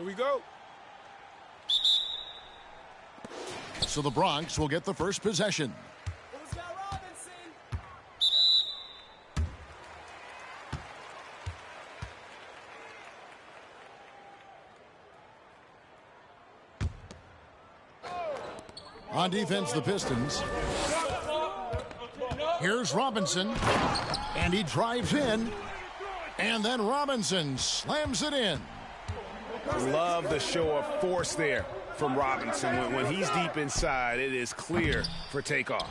Here we go. So the Bronx will get the first possession. On defense, the Pistons. Here's Robinson, and he drives in, and then Robinson slams it in. Love the show of force there from Robinson. When he's deep inside, it is clear for takeoff.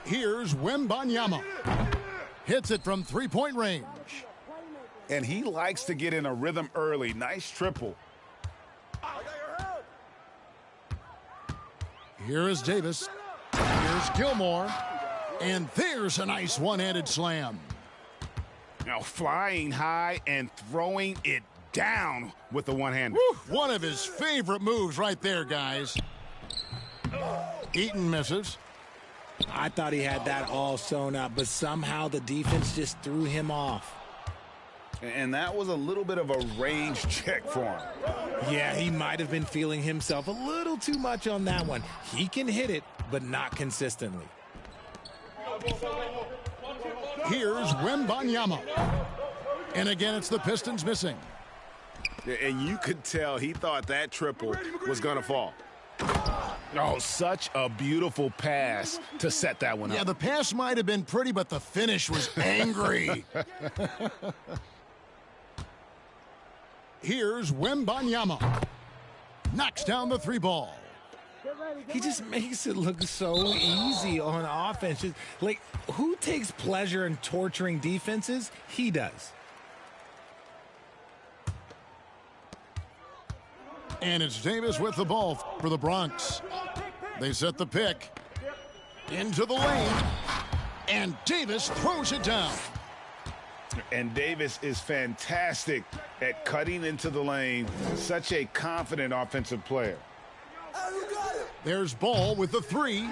Here's Wembanyama. Hits it from three-point range. And he likes to get in a rhythm early. Nice triple. Here is Davis. Here's Gilmore. And there's a nice one-handed slam. Now flying high and throwing it down with the one-hander. One of his favorite moves right there, guys. Eaton misses. I thought he had that all sewn up, but somehow the defense just threw him off. And that was a little bit of a range check for him. Yeah, he might have been feeling himself a little too much on that one. He can hit it, but not consistently. Here's Wembanyama. And again, it's the Pistons missing. And you could tell he thought that triple was going to fall. Oh, such a beautiful pass to set that one up. Yeah, the pass might have been pretty, but the finish was angry. Here's Wembanyama. Knocks down the three ball. He just makes it look so easy on offense. Like, who takes pleasure in torturing defenses? He does. And it's Davis with the ball for the Bronx. They set the pick into the lane, and Davis throws it down. And Davis is fantastic at cutting into the lane. Such a confident offensive player. There's Ball with the three.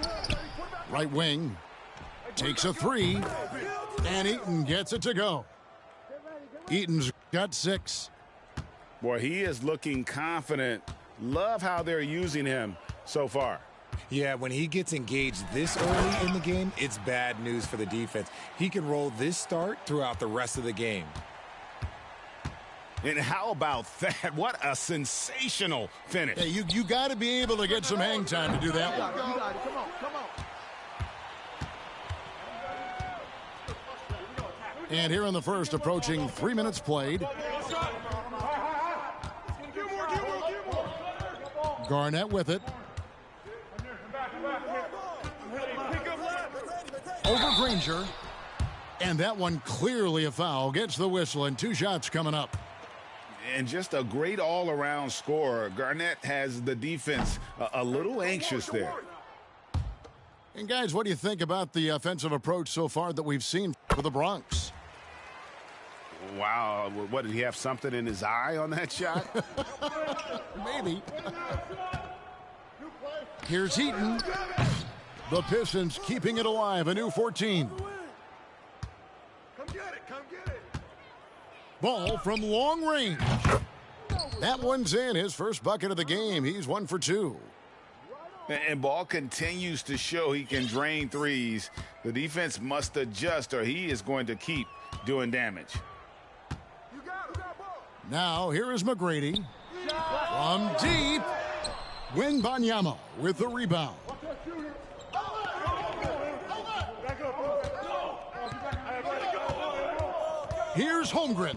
Right wing. Takes a three. And Eaton gets it to go. Eaton's got 6. Boy, he is looking confident. Love how they're using him so far. Yeah, when he gets engaged this early in the game, it's bad news for the defense. He can roll this start throughout the rest of the game. And how about that? What a sensational finish. Hey, you got to be able to get some hang time to do that one. Come on. And here in the first, approaching 3 minutes played. Garnett with it. Over Granger. And that one clearly a foul. Gets the whistle, and 2 shots coming up. And just a great all-around scorer. Garnett has the defense a little anxious there. And guys, what do you think about the offensive approach so far that we've seen for the Bronx? Wow, what, did he have something in his eye on that shot? Maybe. Here's Heaton. The Pistons keeping it alive, a new 14. Come get it. Ball from long range. That one's in, his first bucket of the game. He's 1 for 2. And Ball continues to show he can drain threes. The defense must adjust or he is going to keep doing damage. Now, here is McGrady. From deep, Wembanyama with the rebound. Here's Holmgren.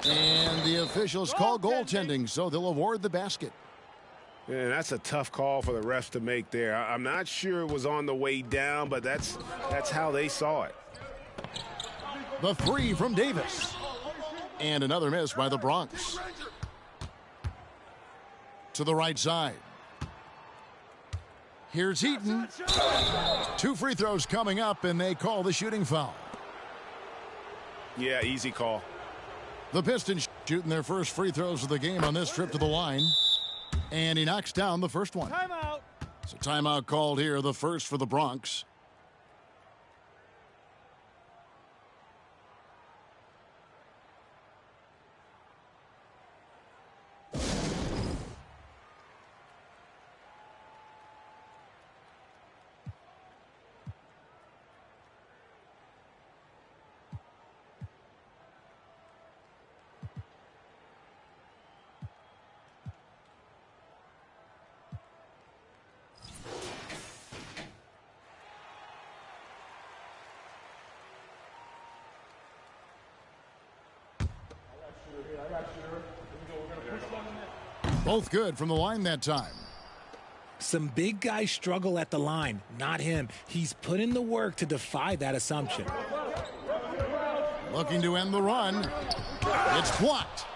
And the officials call goaltending, so they'll award the basket. And that's a tough call for the refs to make there. I'm not sure it was on the way down, but that's how they saw it. The three from Davis. And another miss by the Bronx. To the right side. Here's Heaton. 2 free throws coming up, and they call the shooting foul. Yeah, easy call. The Pistons shooting their first free throws of the game on this trip to the line. And he knocks down the first one. Timeout. So timeout called here, the first for the Bronx. Both good from the line that time. Some big guys struggle at the line, not him. He's put in the work to defy that assumption. Looking to end the run. It's blocked.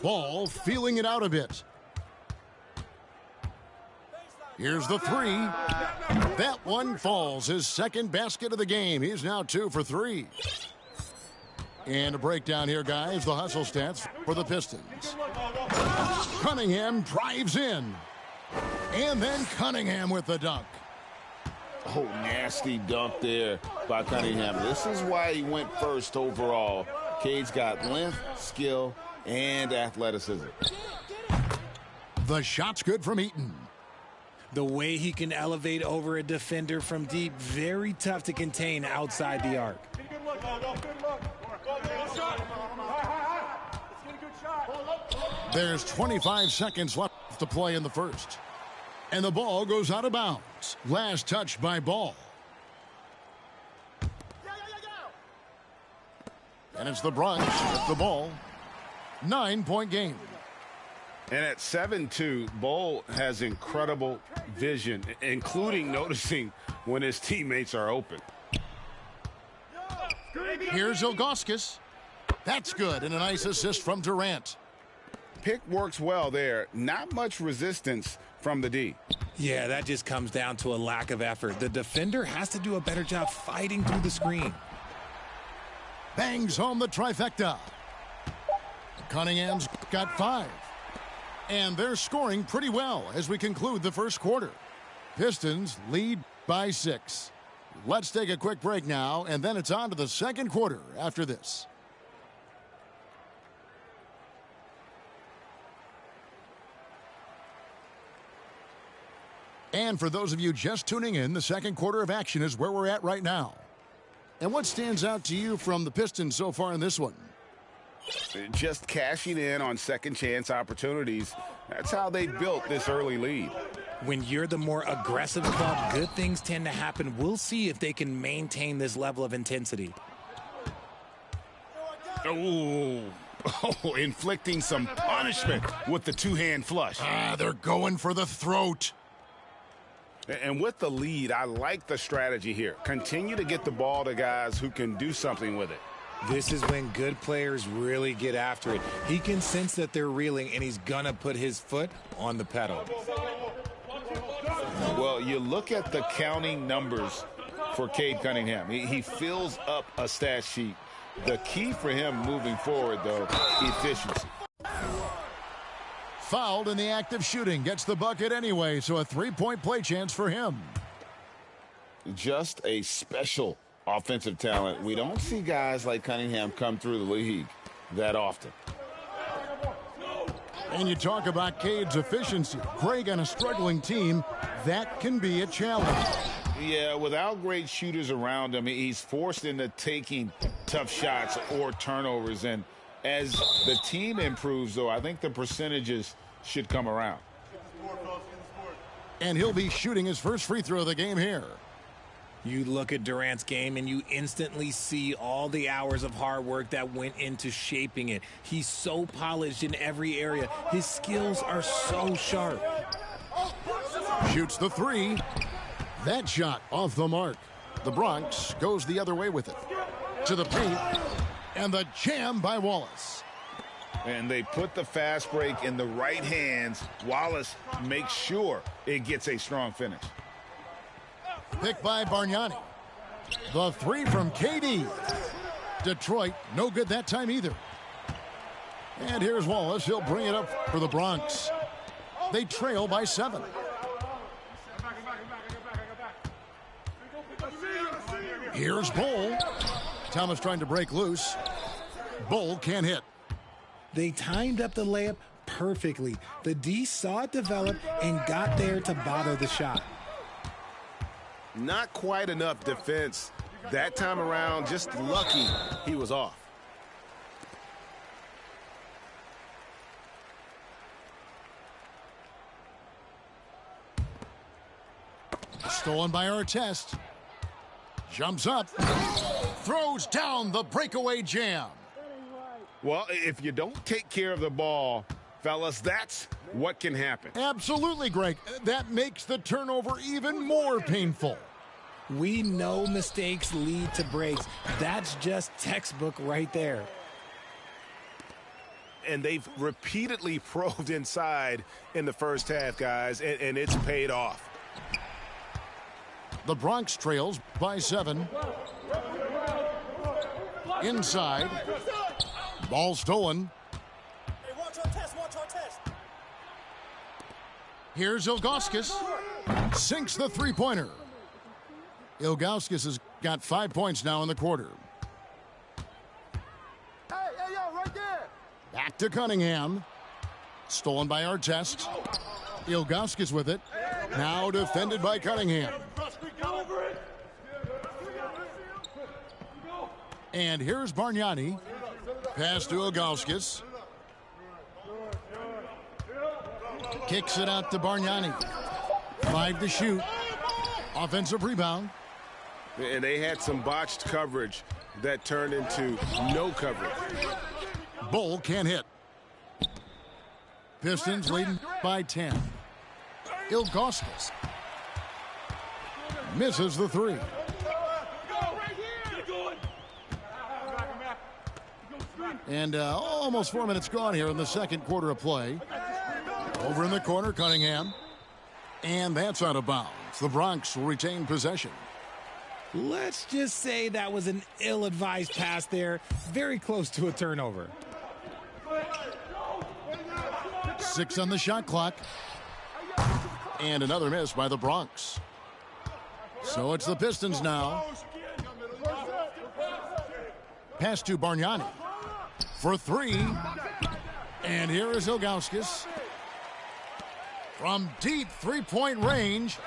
Ball feeling it out a bit. Here's the three. That one falls. His second basket of the game. He's now 2 for 3. And a breakdown here, guys. The hustle stats for the Pistons. Cunningham drives in. And then Cunningham with the dunk. Oh, nasty dunk there by Cunningham. This is why he went first overall. Cade's got length, skill, and athleticism. The shot's good from Eaton. The way he can elevate over a defender from deep, very tough to contain outside the arc. There's 25 seconds left to play in the first. And the ball goes out of bounds. Last touch by Ball. And it's the Bronx with the ball. 9-point game. And at 7-2, Bol has incredible vision, including noticing when his teammates are open. Here's Ilgauskas. That's good, and a nice assist from Durant. Pick works well there. Not much resistance from the D. Yeah, that just comes down to a lack of effort. The defender has to do a better job fighting through the screen. Bangs home the trifecta. Cunningham's got 5. And they're scoring pretty well as we conclude the first quarter. Pistons lead by 6. Let's take a quick break now, and then it's on to the second quarter after this. And for those of you just tuning in, the second quarter of action is where we're at right now. And what stands out to you from the Pistons so far in this one? Just cashing in on second chance opportunities. That's how they built this early lead. When you're the more aggressive club, good things tend to happen. We'll see if they can maintain this level of intensity. Oh, inflicting some punishment with the two-hand flush. They're going for the throat. And with the lead, I like the strategy here. Continue to get the ball to guys who can do something with it. This is when good players really get after it. He can sense that they're reeling, and he's going to put his foot on the pedal. Well, you look at the counting numbers for Cade Cunningham. He fills up a stat sheet. The key for him moving forward, though, efficiency. Fouled in the act of shooting. Gets the bucket anyway, so a three-point play chance for him. Just a special offensive talent. We don't see guys like Cunningham come through the league that often. And you talk about Cade's efficiency. Greg on a struggling team, that can be a challenge. Yeah, without great shooters around him, he's forced into taking tough shots or turnovers. And as the team improves, though, I think the percentages should come around. And he'll be shooting his first free throw of the game here. You look at Durant's game and you instantly see all the hours of hard work that went into shaping it. He's so polished in every area. His skills are so sharp. Shoots the three. That shot off the mark. The Bronx goes the other way with it. To the paint. And the jam by Wallace. And they put the fast break in the right hands. Wallace makes sure it gets a strong finish. Picked by Bargnani. The three from KD. Detroit, no good that time either. And here's Wallace. He'll bring it up for the Bronx. They trail by 7. Here's Bol. Thomas trying to break loose. Bol can't hit. They timed up the layup perfectly. The D saw it develop and got there to bother the shot. Not quite enough defense that time around. Just lucky he was off. Stolen by Artest. Jumps up. Throws down the breakaway jam. Well, if you don't take care of the ball, fellas, that's what can happen. Absolutely, Greg. That makes the turnover even more painful. We know mistakes lead to breaks. That's just textbook right there. And they've repeatedly probed inside in the first half, guys, and it's paid off. The Bronx trails by 7. Inside. Ball stolen. Hey, watch our test, watch our test. Here's Ilgauskas. Sinks the three-pointer. Ilgauskas has got 5 points now in the quarter. Hey, yo, right there. Back to Cunningham. Stolen by Artest. Ilgauskas with it. Now defended by Cunningham. And here's Bargnani. Pass to Ilgauskas. Kicks it out to Bargnani. 5 to shoot. Offensive rebound. And they had some botched coverage that turned into no coverage. Bull can't hit. Pistons leading by 10. Ilgauskas misses the three. And almost 4 minutes gone here in the second quarter of play. Over in the corner, Cunningham. And that's out of bounds. The Bronx will retain possession. Let's just say that was an ill-advised pass there. Very close to a turnover. 6 on the shot clock. And another miss by the Bronx. So it's the Pistons now. Pass to Bargnani for 3. And here is Ilgauskas. From deep three-point range.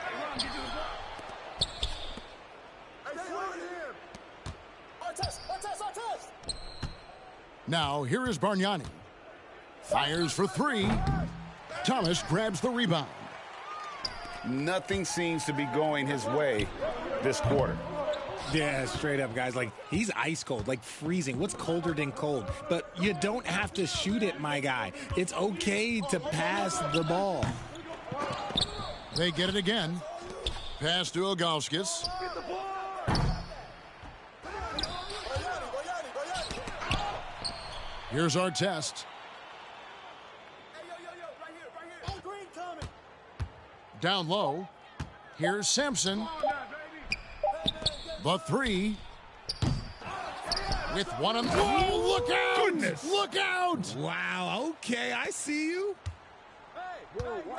Now here is Bargnani. Fires for 3. Thomas grabs the rebound. Nothing seems to be going his way this quarter. Yeah, straight up, guys. Like, he's ice cold, like freezing. What's colder than cold? But you don't have to shoot it, my guy. It's okay to pass the ball. They get it again. Pass to Ilgauskas. Here's Artest. Down low. Here's Sampson. The 3. With one on. Oh, look out! Goodness. Look out! Wow, okay, I see you.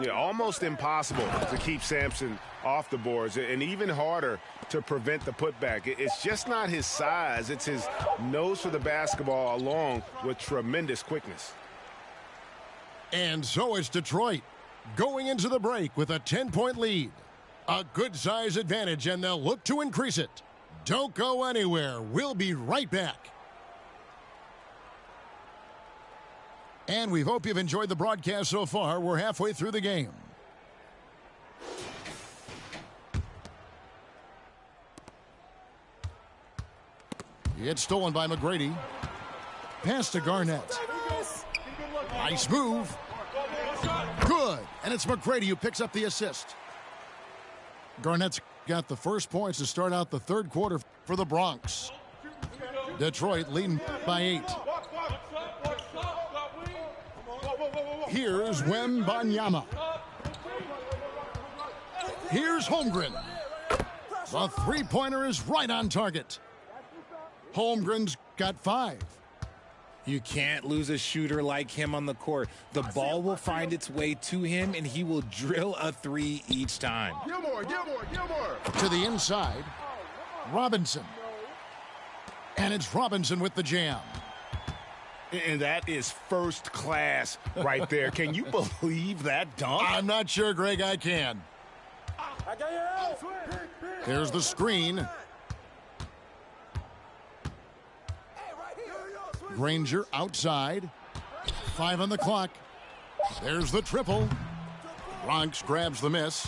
Yeah, almost impossible to keep Sampson off the boards, and even harder to prevent the putback. It's just not his size. It's his nose for the basketball along with tremendous quickness. And so it's Detroit going into the break with a 10-point lead. A good size advantage, and they'll look to increase it. Don't go anywhere. We'll be right back. And we hope you've enjoyed the broadcast so far. We're halfway through the game. It's stolen by McGrady. Pass to Garnett. Nice move. Good. And it's McGrady who picks up the assist. Garnett's got the first points to start out the third quarter for the Bronx. Detroit leading by 8. Here's Wembanyama. Here's Holmgren. The three-pointer is right on target. Holmgren's got 5. You can't lose a shooter like him on the court. The ball will find its way to him, and he will drill a 3 each time. Get more, get more, get more. To the inside. Robinson. And it's Robinson with the jam. And that is first class right there. Can you believe that dunk? I'm not sure, Greg, I can. There's the screen. Granger outside. 5 on the clock. There's the triple. Bronx grabs the miss.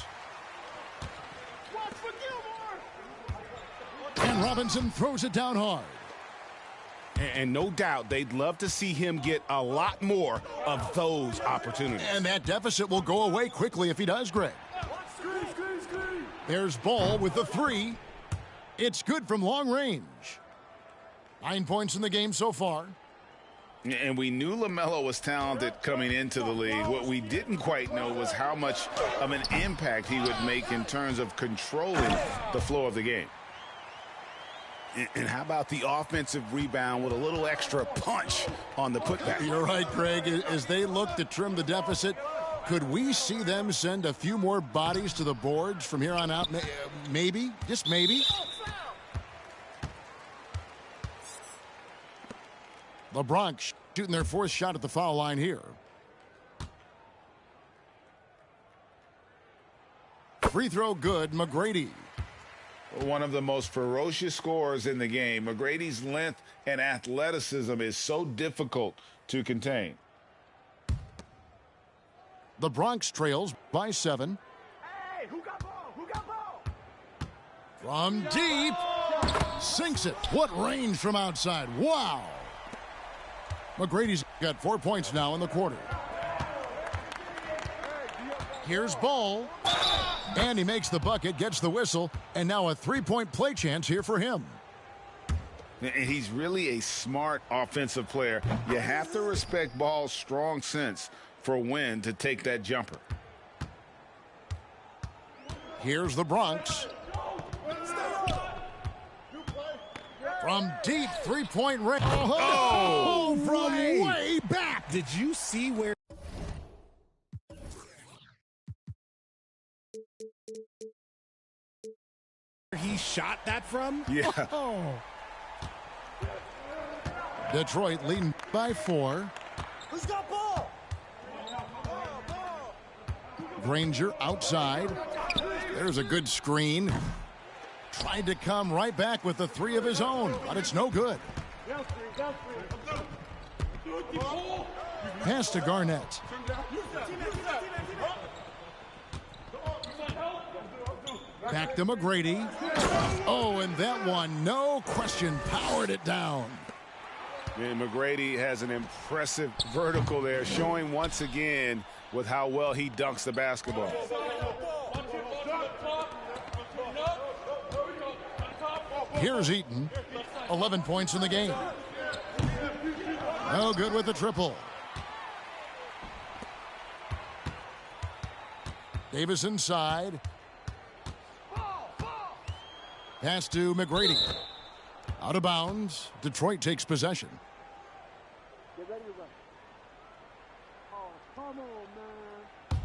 And Robinson throws it down hard. And no doubt they'd love to see him get a lot more of those opportunities. And that deficit will go away quickly if he does, Greg. There's Ball with the 3. It's good from long range. 9 points in the game so far. And we knew LaMelo was talented coming into the league. What we didn't quite know was how much of an impact he would make in terms of controlling the flow of the game. And how about the offensive rebound with a little extra punch on the putback? You're right, Greg. As they look to trim the deficit, could we see them send a few more bodies to the boards from here on out? Maybe, just maybe. The Bronx shooting their 4th shot at the foul line here. Free throw good, McGrady. One of the most ferocious scorers in the game. McGrady's length and athleticism is so difficult to contain. The Bronx trails by 7. Hey, who got ball? Who got ball? From deep. Sinks it. What range from outside. Wow. McGrady's got 4 points now in the quarter. Here's Ball. And he makes the bucket, gets the whistle, and now a 3-point play chance here for him. And he's really a smart offensive player. You have to respect Ball's strong sense for when to take that jumper. Here's the Bronx. From deep 3-point range. Oh, from way back. Did you see where he shot that from? Yeah. Oh. Detroit leading by 4. Who's got ball? Granger outside. There's a good screen. Tried to come right back with the 3 of his own, but it's no good. Pass to Garnett. Back to McGrady. Oh, and that one, no question, powered it down. And McGrady has an impressive vertical there, showing once again with how well he dunks the basketball. Here's Eaton. 11 points in the game. No good with the triple. Davis inside. Pass to McGrady. Out of bounds. Detroit takes possession. Get ready to run. Oh, come on, man.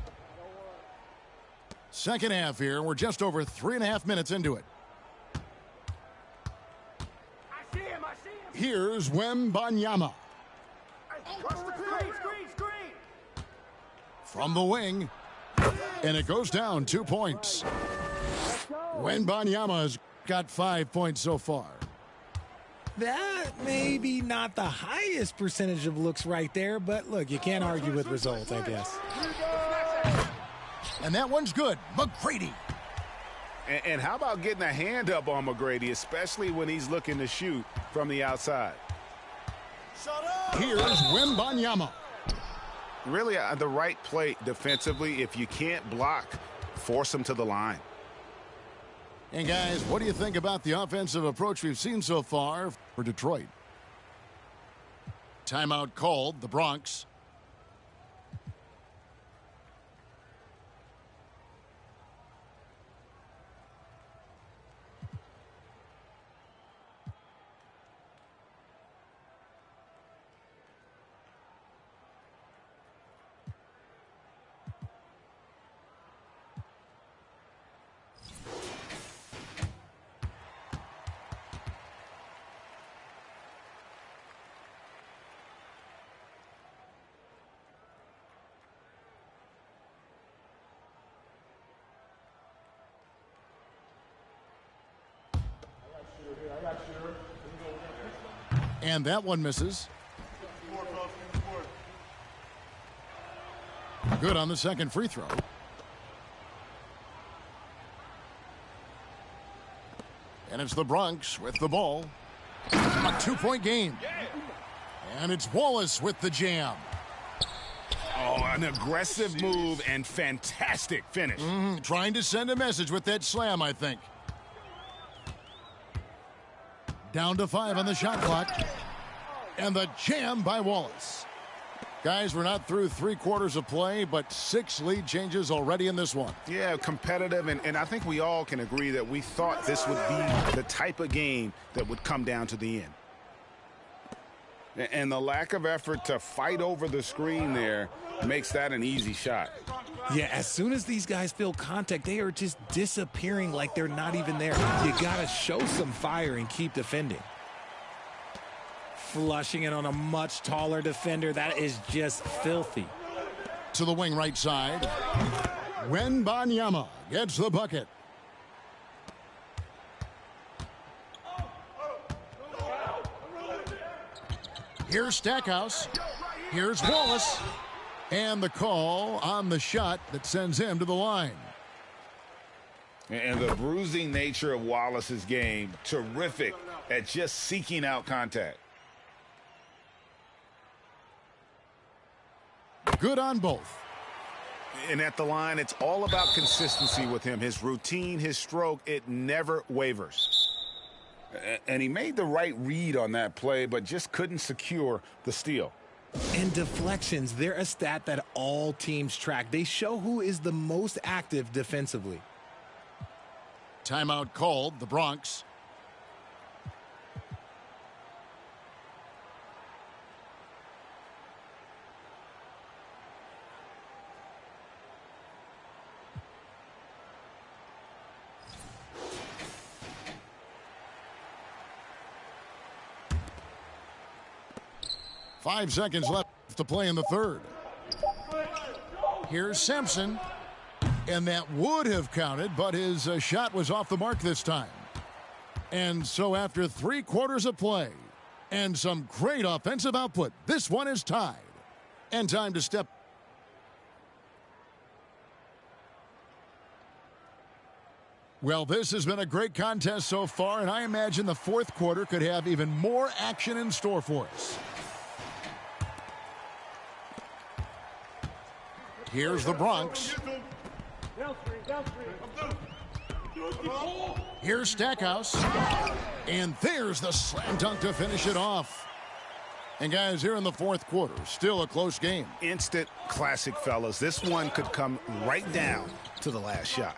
Second half here. We're just over 3.5 minutes into it. I see him. Here's Wembanyama. Screen. From the wing. And it goes down 2 points. Wembanyama's got 5 points so far. That may be not the highest percentage of looks right there, but look, you can't argue with results, I guess. And that one's good. McGrady. And how about getting a hand up on McGrady, especially when he's looking to shoot from the outside? Here's Wembanyama. Really the right play defensively. If you can't block, force him to the line. And guys, what do you think about the offensive approach we've seen so far for Detroit? Timeout called, the Bronx. And that one misses. Good on the second free throw. And it's the Bronx with the ball. A 2-point game. And it's Wallace with the jam. Oh, an aggressive move and fantastic finish. Trying to send a message with that slam, I think. Down to 5 on the shot clock. And the jam by Wallace. Guys, we're not through 3/4 of play, but 6 lead changes already in this one. Yeah, competitive, and I think we all can agree that we thought this would be the type of game that would come down to the end. And the lack of effort to fight over the screen there makes that an easy shot. Yeah, as soon as these guys feel contact, they are just disappearing like they're not even there. You got to show some fire and keep defending. Flushing it on a much taller defender. That is just filthy. To the wing right side. Wembanyama gets the bucket. Here's Stackhouse. Here's Wallace. And the call on the shot that sends him to the line. And the bruising nature of Wallace's game, terrific at just seeking out contact. Good on both. And at the line, it's all about consistency with him. His routine, his stroke, it never wavers. And he made the right read on that play, but just couldn't secure the steal. And deflections, they're a stat that all teams track. They show who is the most active defensively. Timeout called, the Bronx. Five seconds left to play in the third. Here's Sampson. And that would have counted, but his shot was off the mark this time. And so after 3/4 of play and some great offensive output, this one is tied. And time to step. Well, this has been a great contest so far, and I imagine the 4th quarter could have even more action in store for us. Here's the Bronx. Here's Stackhouse. And there's the slam dunk to finish it off. And guys, here in the 4th quarter, still a close game. Instant classic, fellas. This one could come right down to the last shot.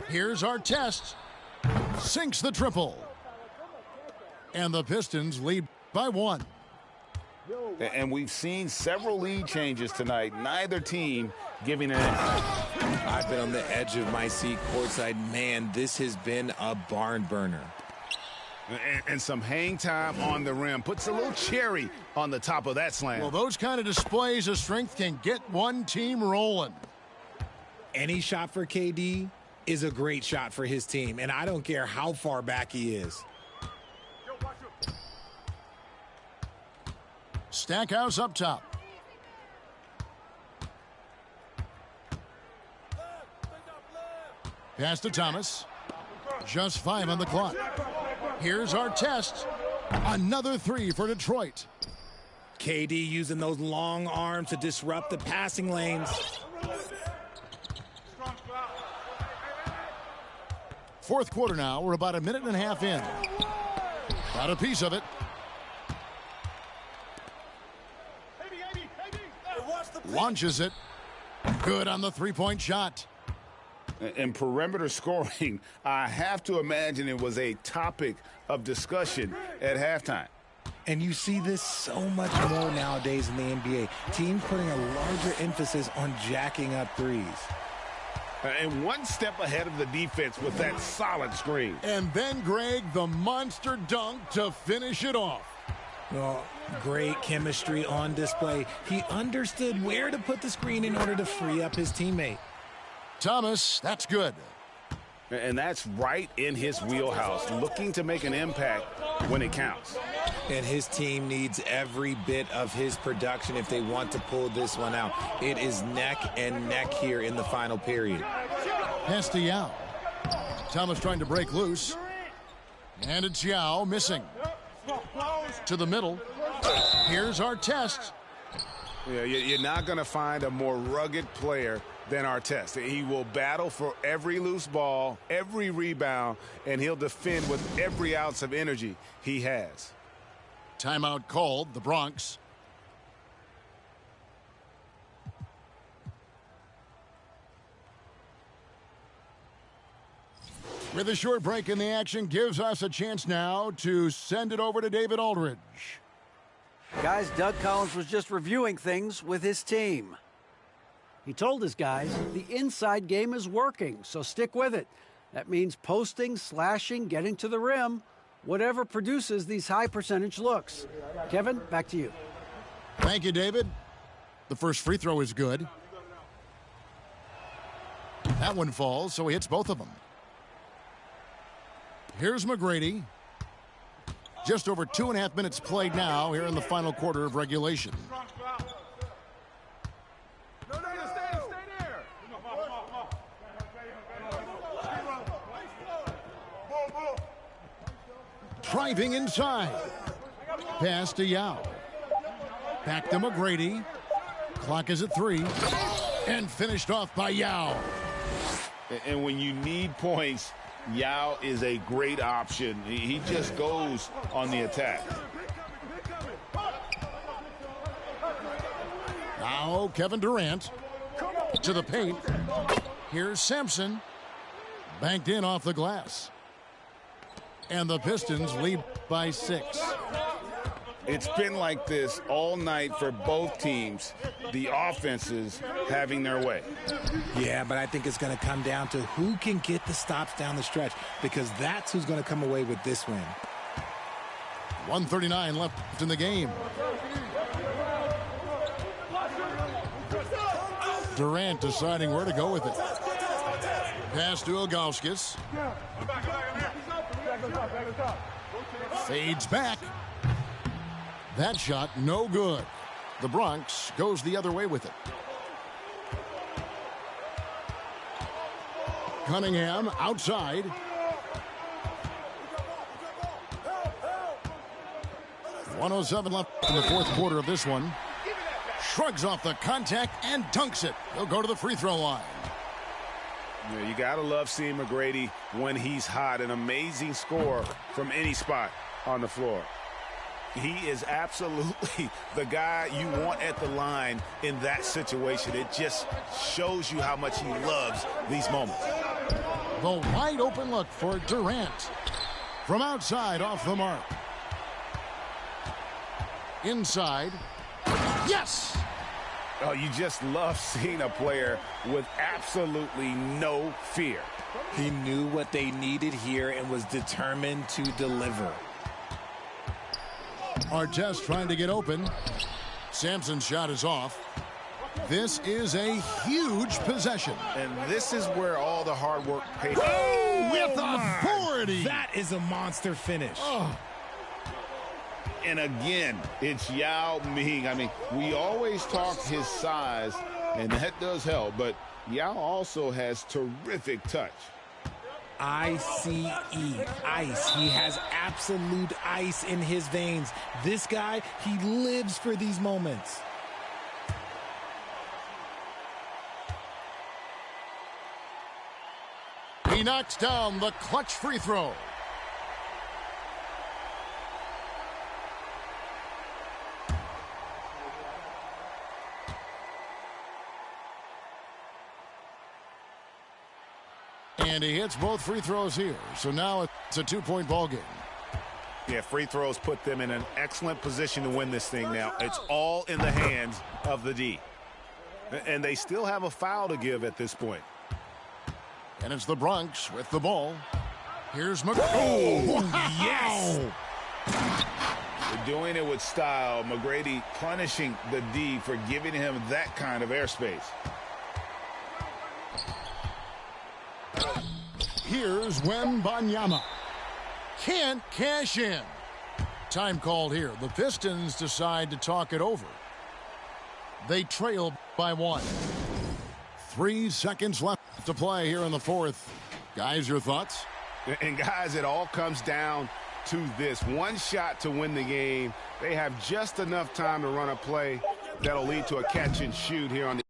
Here's our test. Sinks the triple. And the Pistons lead by 1. And we've seen several lead changes tonight. Neither team giving an inch. I've been on the edge of my seat courtside. Man, this has been a barn burner. And some hang time on the rim. Puts a little cherry on the top of that slam. Well, those kind of displays of strength can get one team rolling. Any shot for KD is a great shot for his team, and I don't care how far back he is. Stackhouse up top. Pass to Thomas. Just 5 on the clock. Here's our test. Another 3 for Detroit. KD using those long arms to disrupt the passing lanes. 4th quarter now. We're about a minute and a half in. Got a piece of it. Launches it. Good on the 3-point shot. In perimeter scoring, I have to imagine it was a topic of discussion at halftime. And you see this so much more nowadays in the NBA. Teams putting a larger emphasis on jacking up threes. And one step ahead of the defense with that solid screen. And then, Greg, the monster dunk to finish it off. Well, great chemistry on display. He understood where to put the screen in order to free up his teammate. Thomas, that's good. And that's right in his wheelhouse, looking to make an impact when it counts. And his team needs every bit of his production if they want to pull this one out. It is neck and neck here in the final period. Pass to Yao. Thomas trying to break loose. And it's Yao missing. To the middle. Here's our test. Yeah, you're not going to find a more rugged player than Artest. He will battle for every loose ball, every rebound, and he'll defend with every ounce of energy he has. Timeout called, the Bronx. With a short break in the action, gives us a chance now to send it over to David Aldridge. Guys, Doug Collins was just reviewing things with his team. He told his guys the inside game is working, so stick with it. That means posting, slashing, getting to the rim, whatever produces these high percentage looks. Kevin, back to you. Thank you, David. The first free throw is good. That one falls, so he hits both of them. Here's McGrady. Just over 2.5 minutes played now here in the final quarter of regulation. Driving inside. Pass to Yao. Back to McGrady. Clock is at 3. And finished off by Yao. And when you need points, Yao is a great option. He just goes on the attack. Now Kevin Durant to the paint. Here's Sampson. Banked in off the glass. And the Pistons lead by 6. It's been like this all night for both teams. The offenses having their way. Yeah, but I think it's going to come down to who can get the stops down the stretch, because that's who's going to come away with this win. 1:39 left in the game. Durant deciding where to go with it. Pass to Ilgauskas. Fades back. That shot no good. The Bronx goes the other way with it. Cunningham outside. .107 left in the fourth quarter of this one. Shrugs off the contact and dunks it. He'll go to the free throw line. Yeah, you got to love seeing McGrady when he's hot. An amazing score from any spot on the floor. He is absolutely the guy you want at the line in that situation. It just shows you how much he loves these moments. The wide open look for Durant. From outside off the mark. Inside. Yes! Oh, you just love seeing a player with absolutely no fear. He knew what they needed here and was determined to deliver. Artest trying to get open. Sampson's shot is off. This is a huge possession. And this is where all the hard work pays. Oh, with authority. That is a monster finish. Oh. And again, it's Yao Ming. I mean, we always talk his size, and that does help, but Yao also has terrific touch. ICE, ice. He has absolute ice in his veins. This guy, he lives for these moments. He knocks down the clutch free throw. And he hits both free throws here. So now it's a 2-point ball game. Yeah, free throws put them in an excellent position to win this thing now. It's all in the hands of the D. And they still have a foul to give at this point. And it's the Bronx with the ball. Here's McGrady. Oh, yes! They're doing it with style. McGrady punishing the D for giving him that kind of airspace. Here's Wembanyama. Can't cash in. Time called here. The Pistons decide to talk it over. They trail by 1. 3 seconds left to play here in the fourth. Guys, your thoughts? And guys, it all comes down to this. One shot to win the game. They have just enough time to run a play that'll lead to a catch and shoot here on the